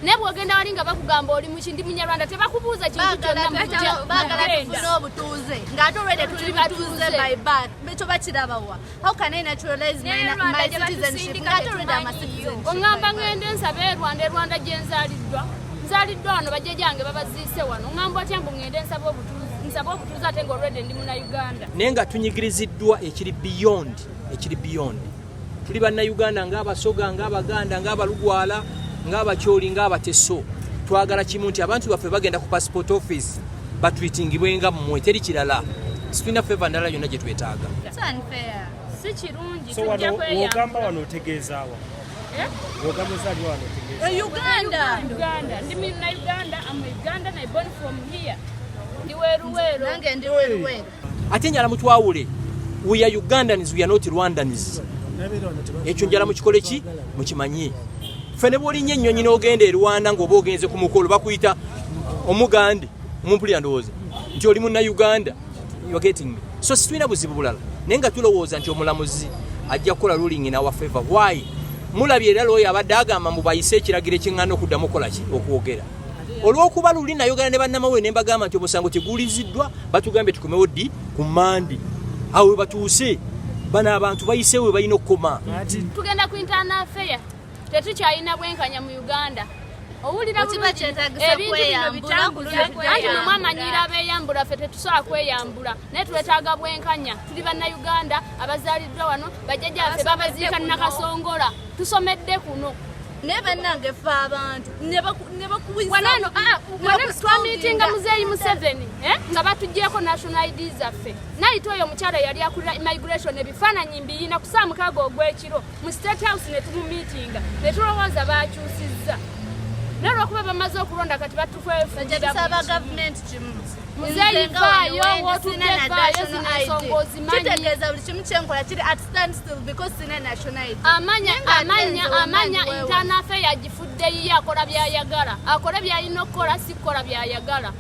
nebo ogenda walinga bakugamba oli muchindi munyarwanda tebakubuuza kintu kyonna mujja bagala tufuna obutuuze ng'ate olwedde tuli batuuze by birth becho bakirabawa how can I naturalize my citizenship ng'ate olwedde ama citizenship ongamba ngende nsabe Rwanda gyenzaliddwa nzaliddwa wano bajja jange babaziise wano ongamba otya mbu ngende nsaba obutuuze ate ng'olwedde ndi munnayuganda naye nga tunyigiriziddwa ekiri beyond tuli bannayuganda ng'abasoga ng'abaganda ng'abalugwala ng'abakyoli ng'abateso twagala kimu nti abantu baffe bagenda ku passport office batwitingibwenga mmwe teri kirala situlina feva ndala yonna gye twetaaga si kirungi so wogamba wano otegeezaawa wogamba ozali wano otegeeza Uganda ndi munnayuganda am Uganda I born from here ndi weruweru nange ndi weruweru ate njala mutwawule we are Ugandans we are not Rwandans ekyo njala mukikole ki mukimanye fene bwolinnya ennyonyi n'ogenda e Rwanda ng'oba ogenze ku mukolo bakuyita omugande omumpulira ndowooza nti oli munnayuganda you are getting me so situlina buzibu bulala naye nga tulowooza nti omulamuzi ajja kukola ruling in our favor why mulabye era looyo abadde agamba mbu bayise ekiragiro ekiŋŋaana okuddamu okukola ki okwogera olw'okuba luli nayogera ne bannamawulire ne mbagamba nti omusango teguuliziddwa batugambye tukomewo ddi ku Mandi awo we batuuse bano abantu bayiseewo we balina okukoma tugenda ku internal affair tetukyalina bwenkanya mu Uganda owulira ebintu bino bitambula anti mwamanyira abeeyambula ffe tetusobola kweyambula naye twetaaga bwenkanya tuli bannayuganda abazaaliddwa wano bajjajjaffe babaziika nakasongola tusomedde kuno naye bannange ffe abantu ne bakuwisawanano twamiitinga muzeeyi Museveni nga batuggyeko national ID zaffe nayita oyo omukyala yali akulira immigration ebifaananyi mbiyina ku saa 6 ogw'ekiro mu state house ne tumumiitinga ne tulowooza baakyusizza naye olw'okuba bamaze okulonda kati batufeefugisaba gavumenti kimu muzeeyi faayo wootuddeefaayo zino ensonga ozimanyi kitegeeza buli kimu kyenkola kiri at stand still because sina national ID amanya internal affair yagifudde yiye akola byayagala akola byalina okukola si kukola byayagala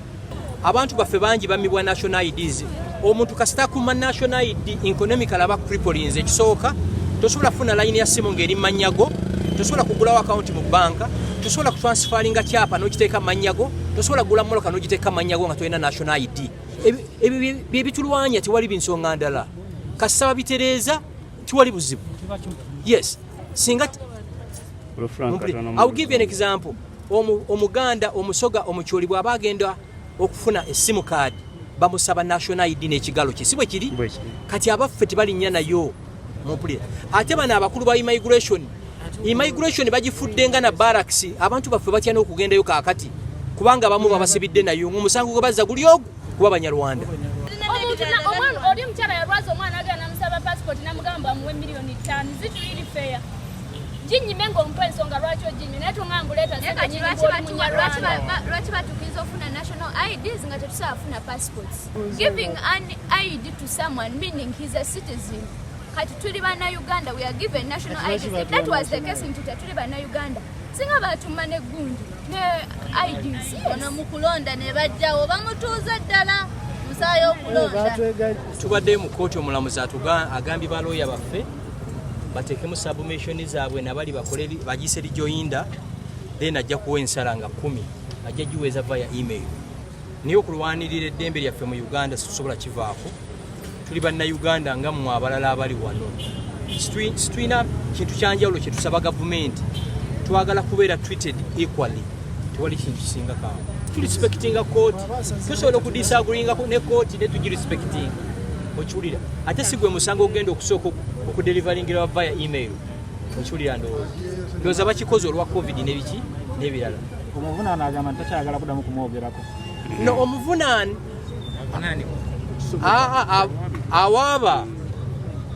abantu baffe bangi bamibwa national IDs omuntu kasita kuma national ID economical aba crippling ekisooka tosobola kufuna line ya simu ng'eri manyago tosobola kugulawo account mu banka tosobola kutransferinga kyapa n'okiteeka manyago tosobola kugula mmoloka n'ogiteeka manyago nga tolina national ID bye bitulwanya tewali binsonga ndala kasaba bitereeza tiwali buzibu yes singa I'll give you an example omuganda omusoga omukyoli bw'aba agenda okufuna essimu card bamusaba national ID n'ekigalo kye si bwe kiri kati abaffe tebalinnya nayo mumpulira ate bano abakulu ba immigration bagifuddenga na barracks abantu baffe batya n'okugendayo kaakati kubanga abamu babasibidde nayo omusango gwe bazza guli ogwo kuba Abanyarwanda oli omukyala yalwaza omwana agenda namusaba passport namugamba amuwe $5 million zituliri fair jinyime ng'ompa ensonga lwaki ojinyime naye tongambuleta lwaki batukkiriza ofuna national IDs nga tetusobola kufuna passports giving an ID to someone meaning he's a citizen kati tuli bannayuganda we are given national IDs if that was the case nti tetuli bannayuganda singa batuma negundi ne IDs ono mukulonda ne bajjawo bamutuuza ddala musaayo okulonda tubadde mu kooti omulamuzi agambye balooya baffe bateekemu submission zaabwe nabali bakole bagise lijoyinda then ajja kuwa ensala nga 10 ajja giweza via email naye okulwanirira eddembe lyaffe mu Uganda tusobola kivaako tuli bannayuganda nga mmwe abalala abali wano situlina kintu kyanjawulo kye tusaba gavumenti twagala kubeera treated equally tewali kintu kisinga kaawo tulispectinga kooti tusobola okudisagreeinga ne kooti ne tugirespectinga okiwulira ate si gwe musango ogenda okusooka okudelivaringira via email okiwulira ndowooza bakikoze olwa covid nebiki n'ebirala omuvunaana agamba nti takyayagala kuddamu kumwogerako no omuvunaani awaaba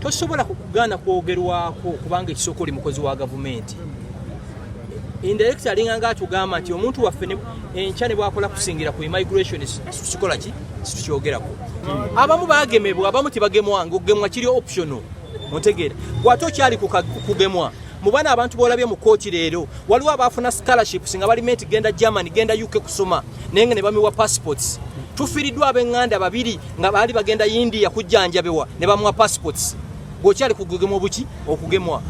tosobola kugaana kwogerwako kubanga ekisooka oli mukozi wa gavumenti indirector alinganga atugamba nti omuntu waffe enkya ne bwakola kusingira ku immigration kikola ki situkyogerako abamu bagemebwa abamu tebagemwa ng'ogemwa kiri optional ontegeera bw'ate okyali kugemwa mu bana abantu boolabye mu kooti leero waliwo abaafuna scholarships nga bali meti genda Germany genda UK kusoma naye nga ne bamiwa passports tufiiriddwa ab'eŋŋanda babiri nga baali bagenda India kujjanjabewa ne bamuwa passports bw'okyali kugemwa buki okugemwa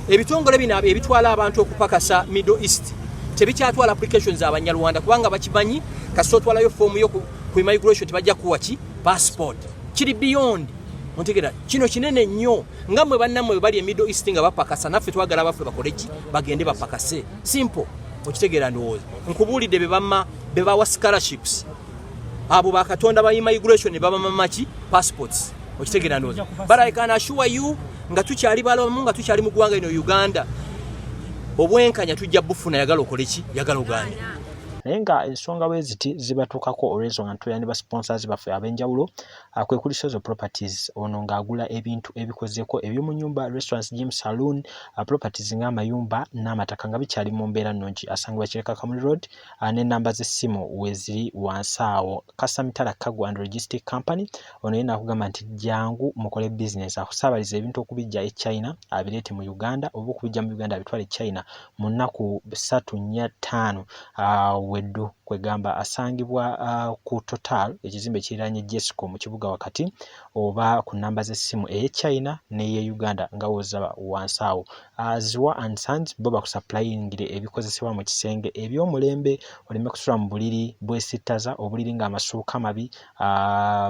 ebitongole bino ebitwala abantu okupakasa Middle East tebikyatwala applications abanyarwanda kubanga bakimanyi kasita otwalayo form yo ku immigration tebajja kuwa ki passport kiri beyond ontegera kino kinene nnyo nga mwe bannamwe bali e Middle East nga bapakasa naffe twagala baffe bakole ki bagende bapakase simple okitegeera ndowooza nkubuulidde be bawa scholarships abo bakatonda ba immigration baba mamaki passports okitegeera ndowooza but I can assure you nga tukyali balamu nga tukyali mu ggwanga ino Uganda obwenkanya tujja bufuna yagala okole ki yagala Uganda naye nga ensonga bwe ziti zibatukako olw'ensonga ntuyani ba sponsors baffe ab'enjawulo kwe kuli Sozo Properties ono ng'agula ebintu ebikozeko eby'omu nyumba restaurants gym saloon properties ng'amayumba n'amataka nga bikyali mu mbeera nnungi asangibwa Kireka Kamuli Road n'ennamba z'essimu weeziri wansi awo Kasamitala Cargo and Logistic Company ono yena akugamba nti jangu mukole business akusaabaliza ebintu okubijja e China abireete mu Uganda oba okubijja mu Uganda abitwale China mu nnaku 3-4 weddu kwegamba asangibwa ku Total ekizimbe kiranye Jesco mu kibuga wakati oba ku namba z'essimu eye China n'eye Uganda nga woza wansi awo Ziwa and Sons bo bakusupplyingire ebikozesebwa mu kisenge eby'omulembe oleme kusula mu buliri bwesittaza obuliri ng'amasuuka mabi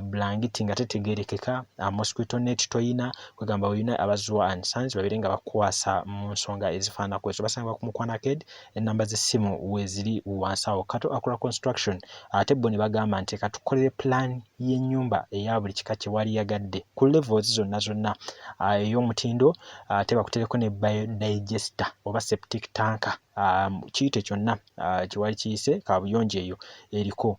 blanketi nga tetegerekeka mosquito net toyina kwegamba oyina abaziwa and Sons babere nga bakwasa mu nsonga ezifaanako ezo basangibwa ku Mukwana Arcade ennamba z'essimu weeziri wansi awo Kato Akula Construction ate bo ne bagamba nti katukolere plan y'ennyumba eya buli kika kye wali yagadde ku levels zonna ey'omutindo ate bakutereko ne biodigester oba septic tanker kiyite kyonna kiwali kiyise kabuyonjo eyo eriko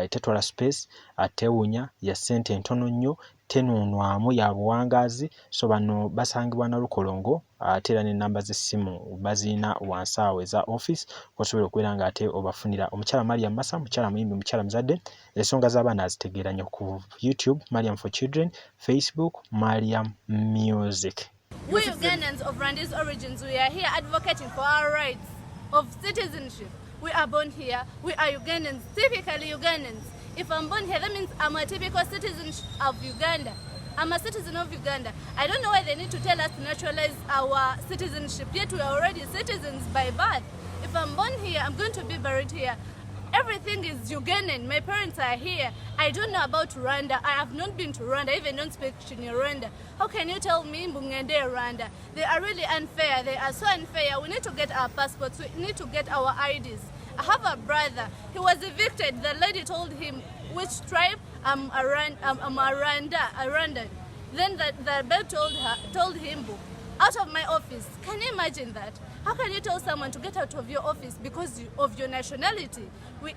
tetwala space atewunya ya ssente ntono nnyo tenunwamu ya buwangaazi so bano basangibwa na Lukolongo ate era n'ennamba z'essimu bazina wansi awo eza office osobola okubeera nga ate obafunira omukyala Mariam Massa mukyala muyimbi mukyala muzadde ensonga z'abaana azitegeera nnyo ku YouTube Mariam for Children Facebook Mariam Music. We Ugandans of Rwandese origins, we are here advocating for our rights of citizenship. We are born here. We are Ugandans, typically Ugandans. If I'm born here, that means I'm a typical citizen of Uganda. I'm a citizen of Uganda. I don't know why they need to tell us to naturalize our citizenship, yet we are already citizens by birth. If I'm born here, I'm going to be buried here. Everything is Ugandan. My parents are here. I don't know about Rwanda. I have not been to Rwanda, even don't speak Rwanda. How can you tell me Mbungende Rwanda? They are really unfair. They are so unfair. We need to get our passports. We need to get our IDs. I have a brother. He was evicted. The lady told him which tribe. I'm a Rwandan. Then the bird told him out of my office. Can you imagine that? How can you tell someone to get out of your office because of your nationality?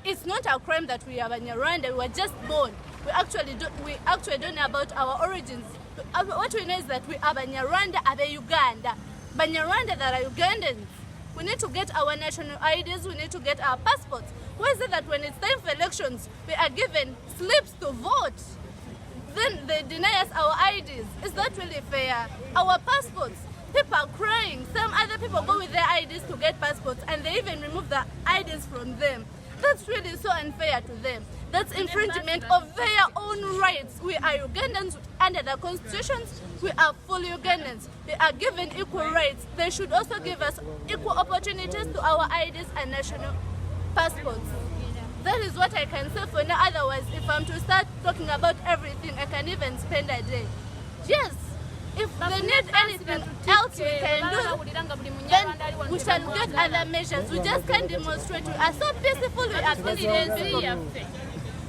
It's not a crime that we are Banyarwanda. We were just born. We actually don't know about our origins. What we know is that we are Banyarwanda, Abanyarwanda. Banyarwanda that are Ugandans. We need to get our national IDs. We need to get our passports. Why is it that when it's time for elections, we are given slips to vote? Then they deny us our IDs. Is that really fair? Our passports. People are crying. Some other people go with their IDs to get passports and they even remove the IDs from them. That's really so unfair to them. That's infringement of their own rights. We are Ugandans under the constitutions. We are full Ugandans. They are given equal rights. They should also give us equal opportunities to our IDs and national passports. That is what I can say for now. Otherwise, if I'm to start talking about everything, I can even spend a day. Yes. If they need anything else we can do, then we shall get other measures. We just can't demonstrate. We are so peaceful. We are peaceful people.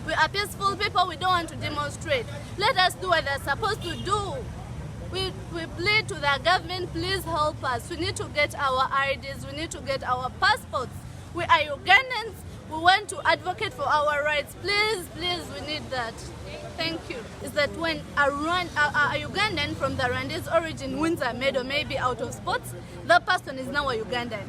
We are peaceful people. We don't want to demonstrate. Let us do what they're supposed to do. We plead to the government, please help us. We need to get our IDs. We need to get our passports. We are Ugandans. We want to advocate for our rights. Please, we need that. Thank you. Is that when a Ugandan from the Rwandese origin wins a medal, maybe out of sports, that person is now a Ugandan.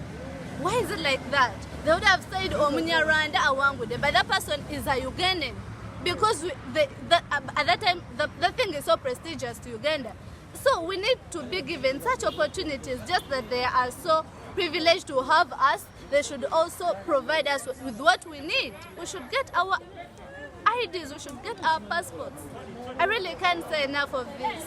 Why is it like that? They would have said, oh, Munyarwanda Awangude, but that person is a Ugandan. Because at that time, the thing is so prestigious to Uganda. So we need to be given such opportunities, just that they are so privileged to have us. They should also provide us with what we need. We should get our IDs, we should get our passports. I really can't say enough of this.